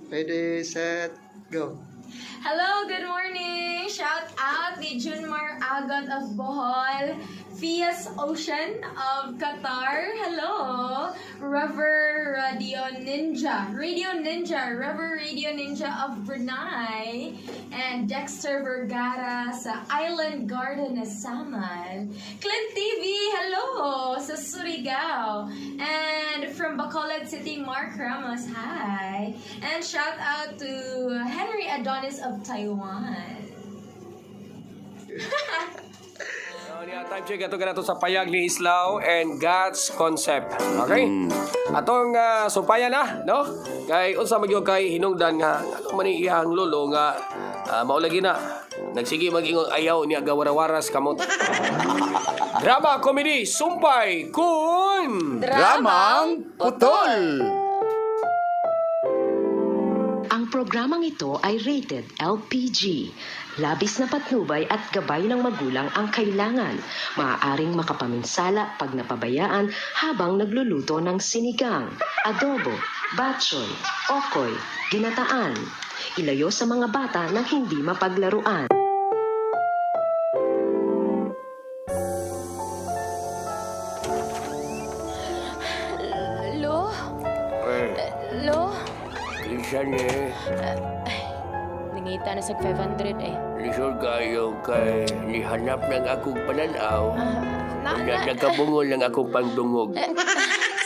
Ready, set, go. Hello, good morning! Shout out ni Junmar Agot of Bohol, Fias Ocean of Qatar. Hello! Rever Radio Ninja, Rever Radio Ninja of Brunei, and Dexter Vergara sa Island Garden na Saman. Clint TV, hello! Sa Surigao. And from Bacolod City, Mark Ramos, hi! And shout out to Henry Adonis of Taiwan. Time check ato kanato sa payag ni Islao and God's concept. Okay? Atong sumpayan na, no? Kay unsa man gyud kay hinungdan nga ano man iyang lolo nga maulagi na. Nagsige mag-ingon ayaw niya gawara-waras kamot. Drama comedy sumpay kun Dramang Putol! Ang programang ito ay rated LPG. Labis na patnubay at gabay ng magulang ang kailangan. Maaaring makapaminsala pag napabayaan habang nagluluto ng sinigang, adobo, batchoy, okoy, ginataan. Ilayo sa mga bata nang hindi mapaglaruan. Lo? Lo? Lisan eh. Nangita na sa 500 eh. Lisod kayo kay nihanap ng akong pananaw. Nagkabungol ng akong pangdungog.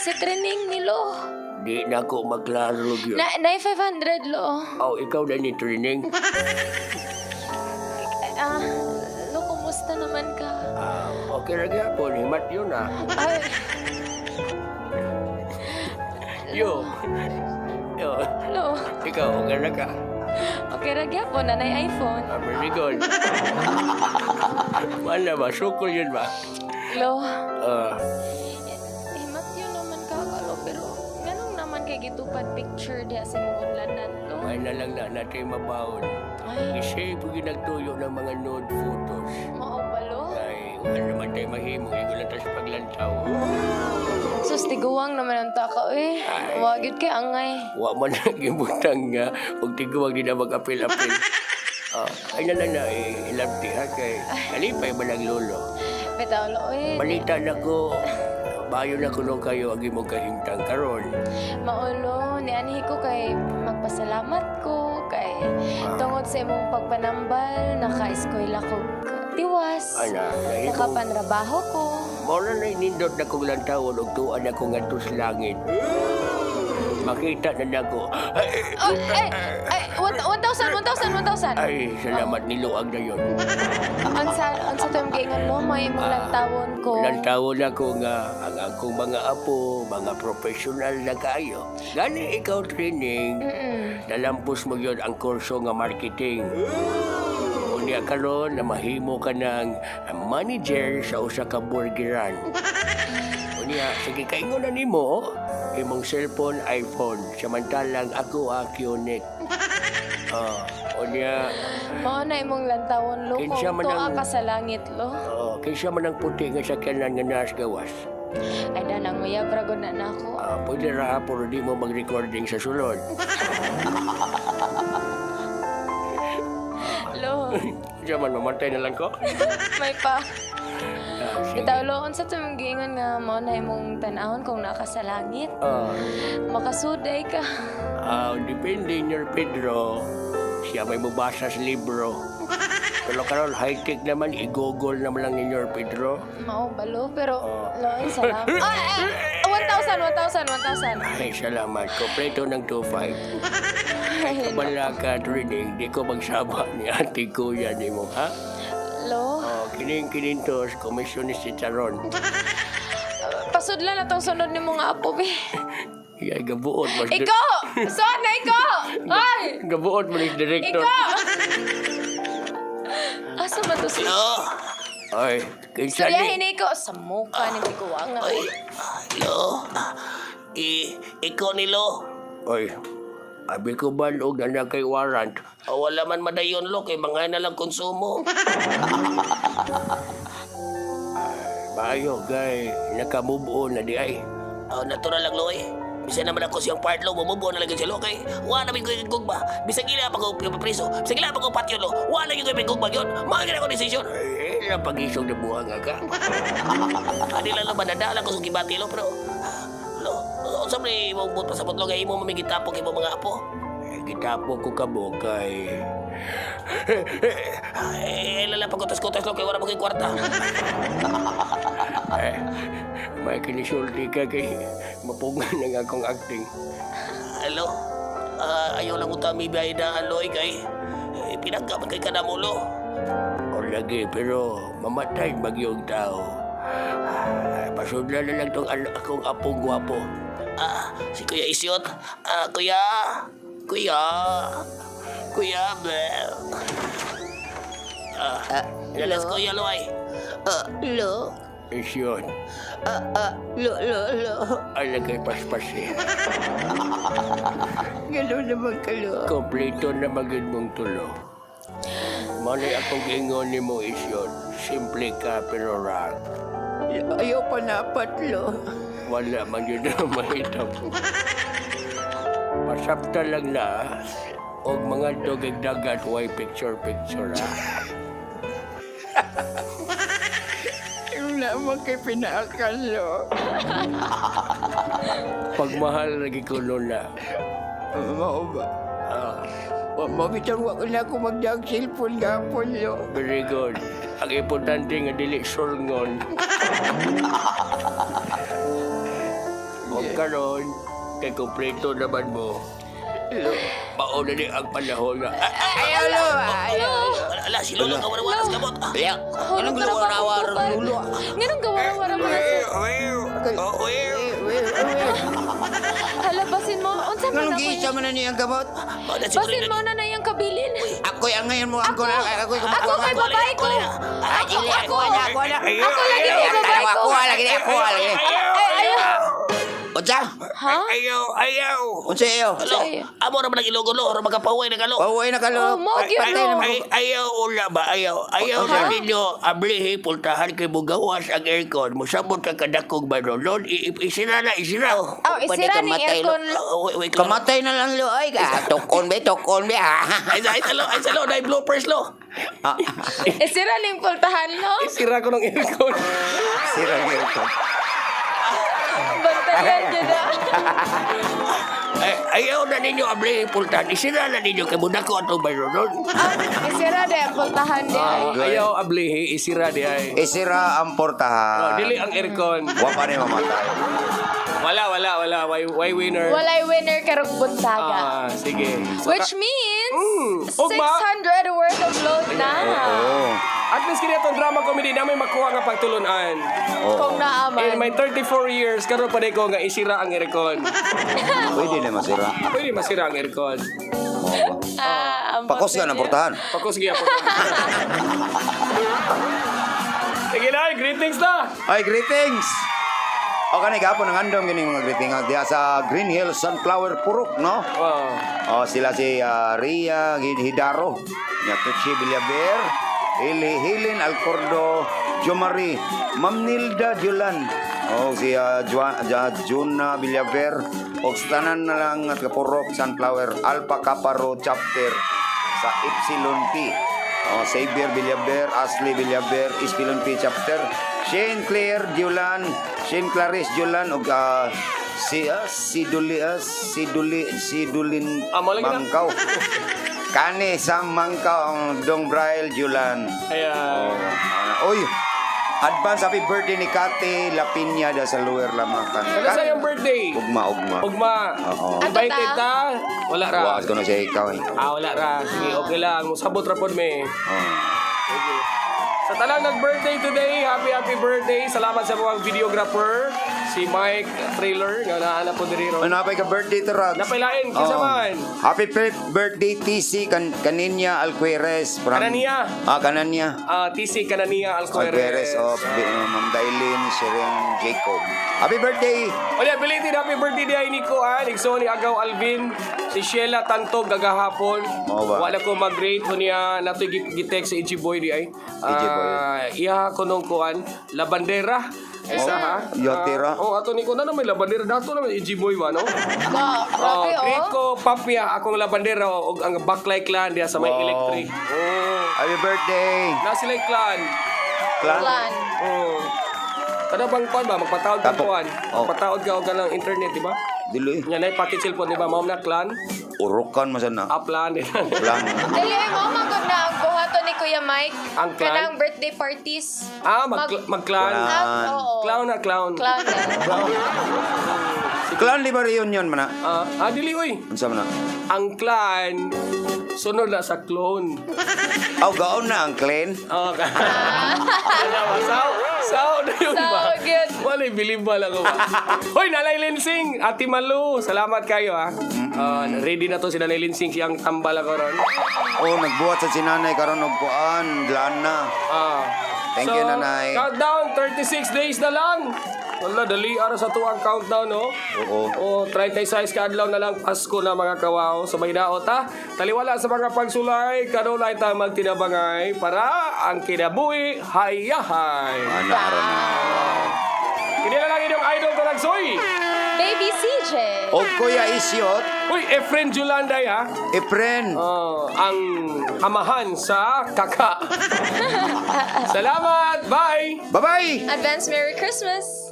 Sa training ni Lo. Di na ako maklaro yun. Na 500 Lo. Oh, ikaw na ni training. Lo, kumusta naman ka? Okay na gyapon, himat yun ah. Ay, Yo. Lo. Ikaw, okay na ka. Okay ra gyapon nanay iPhone. Very good. Mana ba? Sukol yun ba? Lo. Ah, Himat yun naman ka, Lo, pero ganun naman kay gitupad picture diya sa mong unlanan, Lo. may na lang na natin mabaon. Ay, Kasi pag nagtuyo ng mga nude photos. mao ba, Lo? Ay, wala naman tayo mahimo. Igulantas paglantaw. Sus, tiguwang naman ang taka, eh. Wagid kay angay. Wa man nagimutang nga. Huwag tiguwag din na mag-apil-apil. Ay na lang na, ilabti ha kay. Alipay ba ng lolo? Bitaw, Lo, eh. Balita na ko. Bayo na kuno kayo ang imong kahimtang karon. Maulo, nianihi ko kay magpasalamat ko kay tungod sa imong pagpanambal, naka-eskwela ko tiwas, Ana, nahimo. nakapanrabaho ko. Mora na inindot na kong lantawon ug tuan ako ngadto sa langit. Makita na nako. Oh, ay, 1,000. Ay, salamat niluag na yon. Ansa to yung gingon, Lo, may imong lantawon ko. Lantawon ako nga ang akong mga apo, mga professional na kayo. Gani ikaw training, nalampos mo yun ang kurso nga marketing. Unya karon na mahimo ka ng manager sa usa ka burgeran. Unya, sige kaingon na nimo, imong cellphone iPhone, samantalang ako QNET. Unya, Mao na imong lantawon, Lo, Kinsa kung man tuwa ang- ka sa langit, Lo. kaysa man ang puti nga sakyanan nga nas gawas. Ay, danang mayabra ko na nako. Pwede ra pero di mo mag-recording sa sulod. Lo, Diyan man, mamatay na lang ko. may pa. Sige. Bitaw, Lo, unsa to yung gingon nga mao na imong tan-awon kung naka sa langit. Makasuday ka. Depende Sr. Pedro. Siya may mabasa sa libro. Pero karon high-tech naman, i-google naman lang ni Sr. Pedro. Mao balo, pero Lo, salamat. 1,000. Ay, salamat. Kompleto ng 2.5. Kabala ka training, di ko magsama ni ate kuya ni mo, ha? Lo, Kining-kinintos, komisyon ni si Charon. pasudlan na tong sunod ni mga apo, be. Ay, gabuot mo. Iko! Saan na iko? Ay! Gabuot mo ni director. Iko! Asa ba to si... Ay, kinsa Suryahin ni... na iko. Sa mukha ni Tikuwanga. Lo, ikaw ni Lo. Oy, abi ko ba og na kay warrant? Wala man madayon Lo, kay mga na lang konsumo. Bayo, gay, nakamove on na di ay. Natural lang Lo eh. Bisa naman ako siyang part lo, bumubuo na lang siya lo. Kay, wala namin ko yung gugma. Bisa gila pa ko preso. Bisa gila pa ko patyo lo. Wala yung yung gugma yun. Mga ko desisyon. Eh, napag-isog na buha nga ka. Adi lang naman nadala ko sa kibati lo, pero... Lo, sabi mo buot pa sa putlog ay mo mamigitapok yung mga apo. Gitapok ko kamo kay... lalapag ko tas-kutas lo kay wala mo kay kwarta. May kinisulti ka kay mapungan ng akong acting. Hello? Ayaw lang utami biyahe na aloy kay pinagkaman kay kanamulo. O lagi pero mamatay magyong tao. Pasudlan na lang tong akong apong gwapo. Si Kuya Isyot. Kuya, Bel. Yalas Kuya Loy. Lo. Isyot. Lo. Alagay paspas eh. Gano'n naman ka, lo. Kompleto na magid mong tulo. Mali akong ingon ni mo Isyot. Simple ka pero rag. Ayaw pa napat, lo. Wala man yun na mahitap. Pasapta lang na. O mga dogig dagat, way picture, ha. Yung naman kay pinaakan, lo. Pagmahal lagi ko na. Mao ba? Mabitawa ko na ako magdag cellphone gapon, lo. Very good. Ang importante nga dili sulngon. O karon, kay kompleto naman mo. Mauna ni ang panahon na. Ayaw, lo. Ala, si Lolo ka wala-wala sa kamot. Anong gawara-wara, lo? Ganun gawara-wara mo. Hala, basin mo. Unsa man Anong ako giisa man na niyang gamot? Basin mo na na yung kabilin. Ako'y ang ngayon mo ang ko na. Ako'y Ako kumakuha. kay babae ko. Ako na. Ako lagi kay babae ko. Ako lagi. Unsa? Ha? Ayaw. Unsa iyo? Alo, amo na ba nag-ilogo lo? Or magkapaway na kalo? Paway na ka, lo. Oh, mo gyud no. Ayaw ula ba? Ayaw na ninyo ablihi pultahan kay bugawas ang aircon. Musabot ka kadakog banolon. Isira na. Oh, Pwede isira ni kamatay, aircon. Wait lang. Kamatay na lang, lo. Ay, tukon be. Ay salo. Dahil bloopers lo. Isira ning pultahan no. Isira ko ng aircon. Sira niyo ito. Bantayan jud na. Ayaw na ninyo ablihi pultahan. Isira na ninyo kay budako atong banolon. Isira de ang pultahan de. Ayaw ablihi, isira di ay. Isira ang portahan. Dili ang aircon. Wa pa rin mamatay. Wala. Why winner? Walay winner karong buntaga. Sige. Which means Ugma. 600 worth of load na. Oo. At least kini itong drama comedy na may makuha nga pagtulunan. Kung naaman. In my 34 years, karon pa ko nga isira ang aircon. Pwede na masira. Pwede masira ang aircon. Oo ba? Ang Pakos ka ng portahan. Pakos giya po. Sige na, greetings na. Ay, greetings! O kanay gapon ang andong gini mga greeting diya sa Green Hills Sunflower Purok, no? Wow. O sila si Ria Hidaro, Tucci Villaver, Hilin Alcordo, Jomari, Ma'am Nilda Julan, o si Juna Villaver, o tanan na lang at Purok Sunflower Alpha Kappa Road Chapter sa Epsilon P. O Xavier Villaver, Ashley Villaver, Epsilon P Chapter, Shane Claire Julan, Shane Clarice Julan, o Sidulin Amo lagi na. Mangkaw. Kani Sam Mangkaw ang Dong Braille Julan. Ayan. Oy, advance happy birthday ni Kate Lapinya da sa Lower Lamakan. Kaya sa iyong birthday? Ugma. Ugma. Oo. Invited ta? Wala ra. Wakas ko na siya ikaw eh. Wala ra. Sige, okay lang. Musabot ra pod me. Oh. Sige. Sa talang nag-birthday today, happy birthday. Salamat sa mga videographer. Si Mike Trailer, nga nahanap po diri ron. Napay ka birthday to Rox. Napailain, kinsa man? Happy birthday TC Kaninya Alqueres from Kanania. Kanania. TC Kanania Alqueres Alqueres. of Ma'am Dailin Seren Jacob. Happy birthday. Oya, belated happy birthday di ay Nico Nigso ni Agaw Alvin, si Sheila Tantog gagahapon. Mao ba? Wala ko mag-rate ko niya natoy gi-text sa EG Boy di ay. EG Boy. Iya ko nung kuan, La Bandera. Isa ha? Yatira. Ato ni ko na may labandera. Dato naman, Ijiboy ba, no? Grabe, Greet ko, Papia, akong labandera, o ang backlight clan diya sa may Wow. electric. Happy birthday. Na sila clan. Plan. Kada bang kuan ba? Magpataod ka Tapo. kuan. Oh. Magpataod ka o ka ng internet, di ba? Dili. Yan ay package cellphone, di ba? Mao na clan. Urukan mo sana. Upland. Plan. Dali, mo magod na ang buhato ni Kuya Mike. Ang clan? Kanang birthday parties. Mag-clan. Clan. Oo. Clown na clown. Clown. Clan di ba reunion man na? Dili, uy. Unsa man na? Ang clan, sunod na sa clone. Gaon na ang clan. Okay. Sao na yun ba? So good. Wala, bilibal ako ba? Hoy, Nanay Linsing, Ate Malu, salamat kayo ha. Ready na to si Nanay Linsing, siyang tambal ako ron. Nagbuhat sa sinanay karon og kuan, dlaan na. Thank you, Nanay. Countdown, 36 days na lang. Wala, dali ara sa tuwang countdown, no? Oo. 36 ka adlaw na lang Pasko na mga kawaw. Sabay daot ha. Taliwala sa mga pagsulay, kanulay ta magtinabangay para ang kinabuhi hayahay. Ana ara na. Kinila lang inyong idol ko nagsoy. Baby CJ. Og Kuya Isyot, Uy, Efren Julanday ha. Efren. Ang amahan sa kaka. Salamat, bye! Bye-bye. Advance Merry Christmas.